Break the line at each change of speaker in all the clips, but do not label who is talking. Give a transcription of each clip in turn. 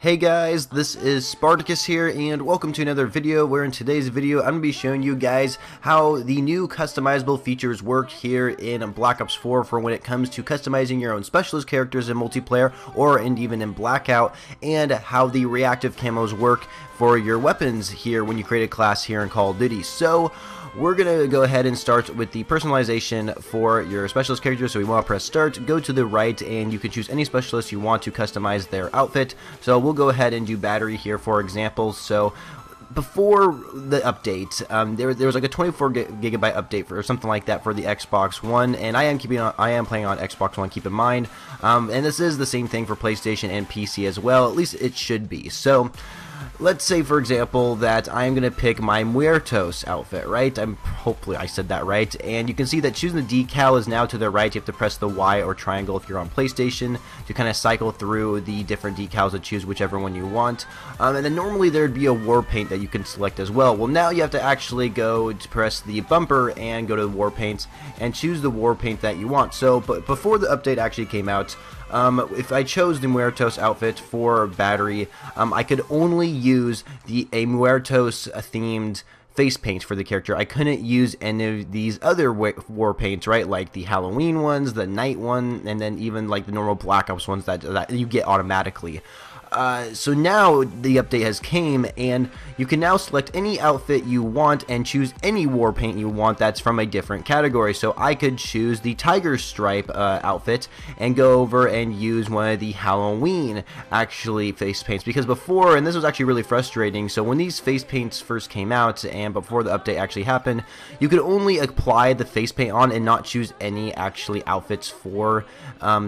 Hey guys, this is Spartacus here, and welcome to another video where in today's video I'm going to be showing you guys how the new customizable features work here in Black Ops 4 for when it comes to customizing your own specialist characters in multiplayer and even in Blackout, and how the reactive camos work for your weapons here when you create a class here in Call of Duty. So we're going to go ahead and start with the personalization for your specialist character. So we want to press start, go to the right, and you can choose any specialist you want to customize their outfit. So we'll go ahead and do battery here, for example. So before the update, there was like a 24 GB update or something like that for the Xbox One, and I am playing on Xbox One, keep in mind. And this is the same thing for PlayStation and PC as well. At least it should be. So let's say, for example, that I'm going to pick my Muertos outfit, right? Hopefully I said that right. And you can see that choosing the decal is now to the right. You have to press the Y or triangle if you're on PlayStation to kind of cycle through the different decals to choose whichever one you want. And then normally there'd be a war paint that you can select as well. Well, now you have to actually go to press the bumper and go to war paints and choose the war paint that you want. So, but before the update actually came out, if I chose the Muertos outfit for battery, I could only use a Muertos themed face paint for the character. I couldn't use any of these other war paints, right? Like the Halloween ones, the night one, and then even like the normal Black Ops ones that you get automatically. So now the update has came, and you can now select any outfit you want and choose any war paint you want that's from a different category. So I could choose the Tiger Stripe outfit and go over and use one of the Halloween actually face paints, because before, and this was actually really frustrating, so when these face paints first came out and before the update actually happened, you could only apply the face paint on and not choose any actually outfits for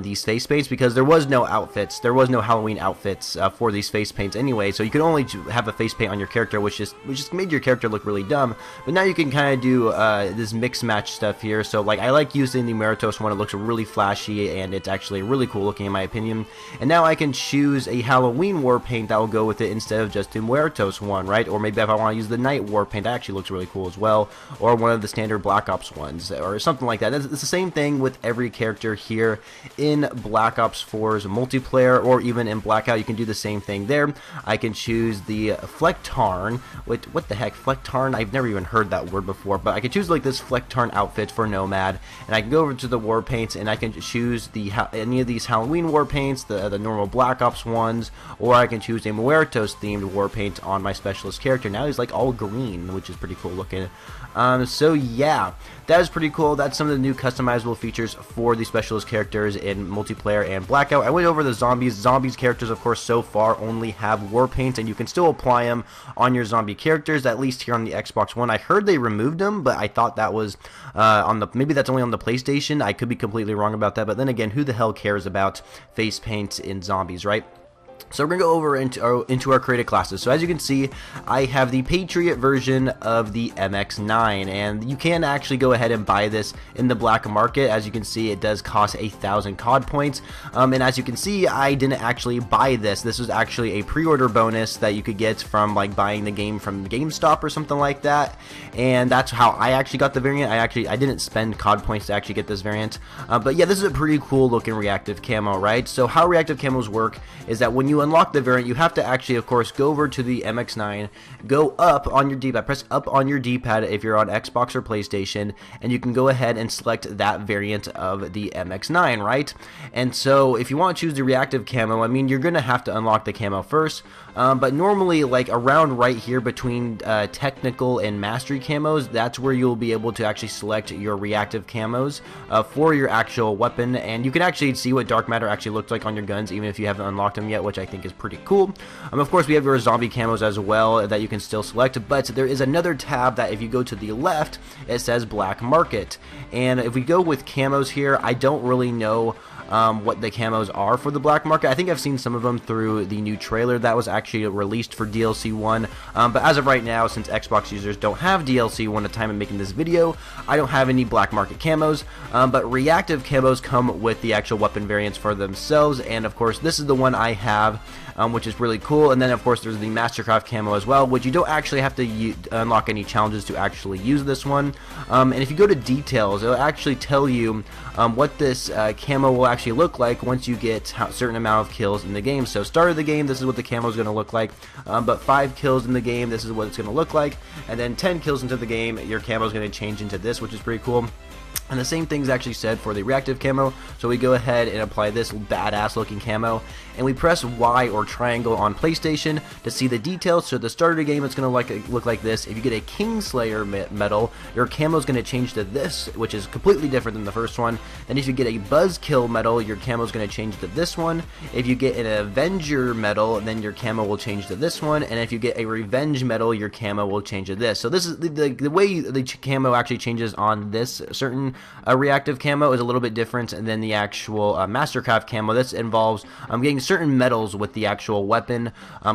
these face paints, because there was no outfits, there was no Halloween outfits for these face paints anyway, so you could only have a face paint on your character, which just made your character look really dumb. But now you can kind of do this mix match stuff here. So like I like using the Muertos one, it looks really flashy and it's actually really cool looking in my opinion. And now I can choose a Halloween war paint that will go with it instead of just the Muertos one, right? Or maybe if I want to use the night war paint, that actually looks really cool as well, or one of the standard Black Ops ones or something like that. It's the same thing with every character here in Black Ops 4's multiplayer, or even in Blackout. You can do the same thing there. I can choose the Flecktarn. What the heck, Flecktarn? I've never even heard that word before, but I can choose like this Flecktarn outfit for Nomad, and I can go over to the war paints and I can choose any of these Halloween war paints, the normal Black Ops ones, or I can choose a Muertos themed war paint on my specialist character. Now he's like all green, which is pretty cool looking. So yeah, that is pretty cool. That's some of the new customizable features for the specialist characters in multiplayer and Blackout. I went over the zombies. Zombies characters, of course, so far only have war paints, and you can still apply them on your zombie characters, at least here on the Xbox One. I heard they removed them, but I thought that was maybe that's only on the PlayStation. I could be completely wrong about that, but then again, who the hell cares about face paint in zombies, right? So we're going to go over into our created classes. So as you can see, I have the Patriot version of the MX-9, and you can actually go ahead and buy this in the black market. As you can see, it does cost 1,000 COD points, and as you can see, I didn't actually buy this. This was actually a pre-order bonus that you could get from like buying the game from GameStop or something like that, and that's how I actually got the variant. I didn't spend COD points to actually get this variant, but yeah, this is a pretty cool looking reactive camo, right? So how reactive camos work is that when you unlock the variant, you have to actually, of course, go over to the MX-9, go up on your D-pad, press up on your D-pad if you're on Xbox or PlayStation, and you can go ahead and select that variant of the MX-9, right? And so if you want to choose the reactive camo, I mean, you're going to have to unlock the camo first, but normally like around right here between technical and mastery camos, that's where you'll be able to actually select your reactive camos for your actual weapon, and you can actually see what dark matter actually looks like on your guns even if you haven't unlocked them yet, which I think is pretty cool. Of course, we have your zombie camos as well that you can still select, but there is another tab that if you go to the left, it says black market, and if we go with camos here, I don't really know what the camos are for the black market. I think I've seen some of them through the new trailer that was actually released for DLC 1, but as of right now, since Xbox users don't have DLC 1 at the time of making this video, I don't have any black market camos, but reactive camos come with the actual weapon variants for themselves, and of course this is the one I have have, which is really cool. And then of course there's the Mastercraft Camo as well, which you don't actually have to unlock any challenges to actually use this one. And if you go to details, it'll actually tell you what this camo will actually look like once you get a certain amount of kills in the game. So start of the game, this is what the camo is going to look like, but 5 kills in the game, this is what it's going to look like, and then 10 kills into the game, your camo is going to change into this, which is pretty cool. And the same thing is actually said for the Reactive Camo. So we go ahead and apply this badass looking camo, and we press Y or triangle on PlayStation to see the details. So at the start of the game, it's going to look like this. If you get a Kingslayer medal, your camo is going to change to this, which is completely different than the first one. Then if you get a Buzzkill medal, your camo is going to change to this one. If you get an Avenger medal, then your camo will change to this one. And if you get a Revenge medal, your camo will change to this. So this is the way the camo actually changes on this certain Reactive Camo is a little bit different than the actual Mastercraft Camo. This involves getting certain medals with the actual weapon.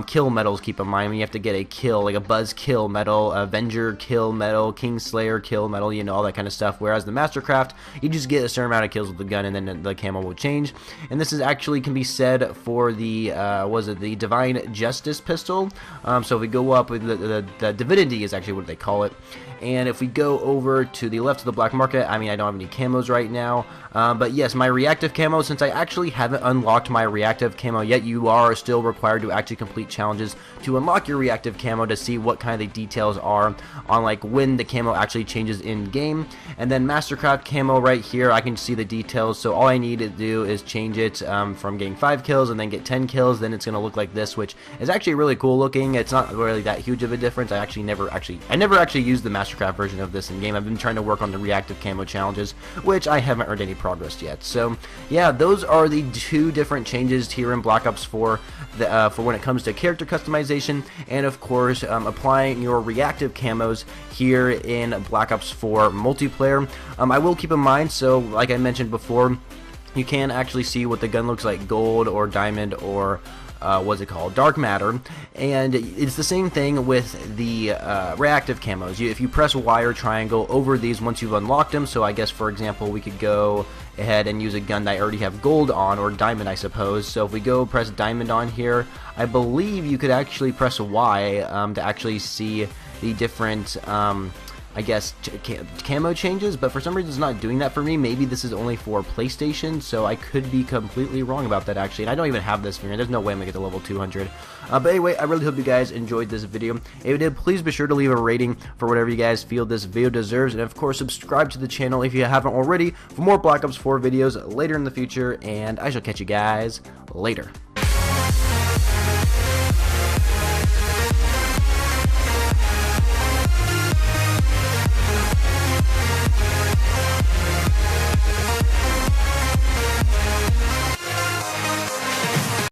Kill medals, keep in mind, you have to get a kill, like a Buzz Kill medal, Avenger Kill medal, Kingslayer Kill medal, you know, all that kind of stuff. Whereas the Mastercraft, you just get a certain amount of kills with the gun, and then the camo will change. And this is actually can be said for the the Divine Justice pistol. So if we go up with the Divinity is actually what they call it. And if we go over to the left of the black market, I mean, I don't have any camos right now, but yes, my Reactive Camo, since I actually haven't unlocked my Reactive Camo yet, you are still required to actually complete challenges to unlock your Reactive Camo to see what kind of the details are on like when the camo actually changes in game. And then Mastercraft Camo right here, I can see the details, so all I need to do is change it from getting 5 kills and then get 10 kills, then it's going to look like this, which is actually really cool looking. It's not really that huge of a difference. I never actually used the Mastercraft version of this in game. I've been trying to work on the Reactive Camo challenges, which I haven't earned any progress yet. So yeah, those are the 2 different changes here in Black Ops 4 for when it comes to character customization, and of course applying your Reactive Camos here in Black Ops 4 multiplayer. I will keep in mind, so like I mentioned before, you can actually see what the gun looks like, gold or diamond or what's it called, dark matter. And it's the same thing with the Reactive Camos. If you press Y or triangle over these once you've unlocked them, so I guess for example we could go ahead and use a gun that I already have gold on, or diamond I suppose. So if we go press diamond on here, I believe you could actually press Y to actually see the different I guess camo changes, but for some reason it's not doing that for me. Maybe this is only for PlayStation, so I could be completely wrong about that actually, and I don't even have this variant. There's no way I'm gonna get to level 200. But anyway, I really hope you guys enjoyed this video. If you did, please be sure to leave a rating for whatever you guys feel this video deserves, and of course subscribe to the channel if you haven't already for more Black Ops 4 videos later in the future, and I shall catch you guys later.